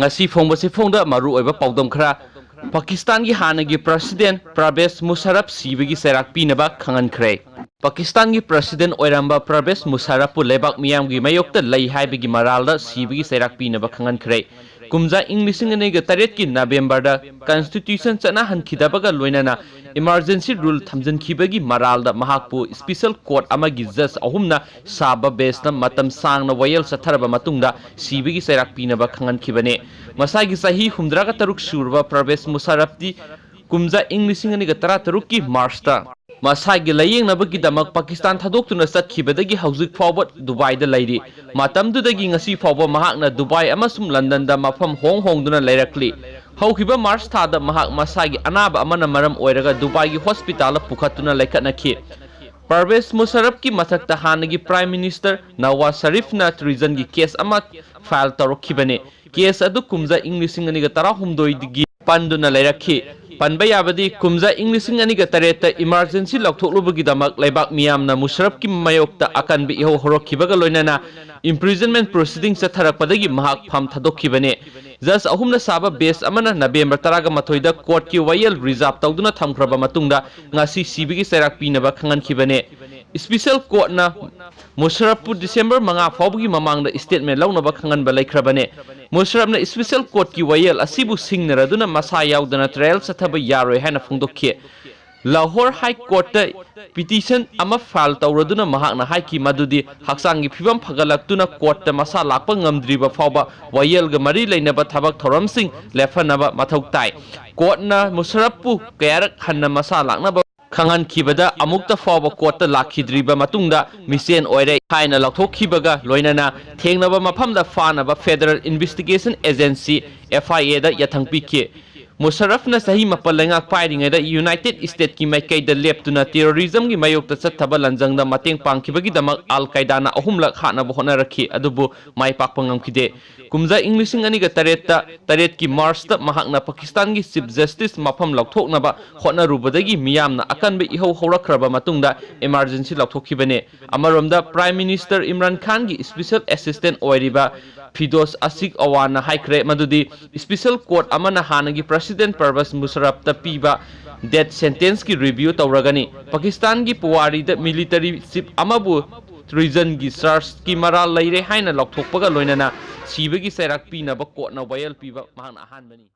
ngasi phongbasi phongda maru oiba paudam khara Pakistan gi hanagi President Pervez Musharraf sibagi Cheirak pinaba khangan khre Pakistan gi President oiramba Pervez Musharraf pu lebak miyam gi mayokta lei haibagi maralda sibagi Cheirak pinaba khangan khre kumja English nge taret ki November da Constitution chana hankidabaga loinana emergency rule thamjan khibagi maralda mahakpu special court amagi judge ahumna saba besna matam sangna wayel satharaba matungda sibagi Cheirak pinaba khangan khibane masagi sahi humdraga taruk surba Pervez Musharraf di kumja English nge taruk ki March ta masagi layeng nabagi damak Pakistan thadok sat khibadagi hauzik fawba Dubai da lairi matam dudagi ngasi fawba mahakna Dubai amasum London da mafam hong duna lairakli haukiba March tha da mahak masagi anaba amana maram oiraga Dubai gi hospital pukhatuna laikhatna khi Pervez Musharraf ki mathakta hanagi Prime Minister Nawaz Sharif na treason gi case ama file torokhibane case adu kumja English nge tarahumdoi digi panduna lairakhi panba yabadi kumja English ani ga tareta emergency laukthoklubugi damak laibak miyamna Musharraf ki mayokta akanbi iho horokhibaga loinana imprisonment proceeding satharakpadagi mahak pham thadokhibane judge ahumna saba base amana November 13 da court ki wayel reserve tawduna thamkhraba matungda ngasi sibigi Cheirak pinaba khangan khibane special court na Musharraf pu December 5 fawbagi mamangda statement launaba khangan ba laikhrabane Musharraf na special court ki wayel asibu singnaraduna masa yaudana trial sathaba yaroi haina phongdokhe Lahore High Court ta petition ama file tawraduna mahakna haiki madudi haksangi phibam phagalaktuna court ta masa lakpa ngamdriba fawba wayel ga mari leinaba thabak thoramsing lefanaba mathau tai court na Musharraf pu kayarak hanna masa laknaba khangan khibada amukta fawba court ta lakhidriba matungda misen oire haina lathokhibaga loinana thengnaba maphamda fanaba Federal Investigation Agency FIA da yathangpi ke Musharraf na sahi mapalenga firing da United States ki maikai da leptuna terrorism gi mayokta chathaba lanjang da mateng pangkhibagi damak Al Qaeda na ahumlak hana bohona rakhi adubu mai pakpa ngamkhide kumja English ani ga taret ki March ta mahakna Pakistan gi Chief Justice mafam laukthokna ba hona rubadagi miyamna akanbe iho horakraba matungda emergency laukthokibane amaromda Prime Minister Imran Khan gi special assistant oiriba Fidos Asik Awana haikre madudi special court amana hanagi President Pervez Musharraf ta piba death sentence ki review tawragani Pakistan gi puwari da military chief amabu treason gi charge ki maral laire haina lokthokpaga loinana sibagi Cheirak pinaba court na wayel piba mahana ahanbani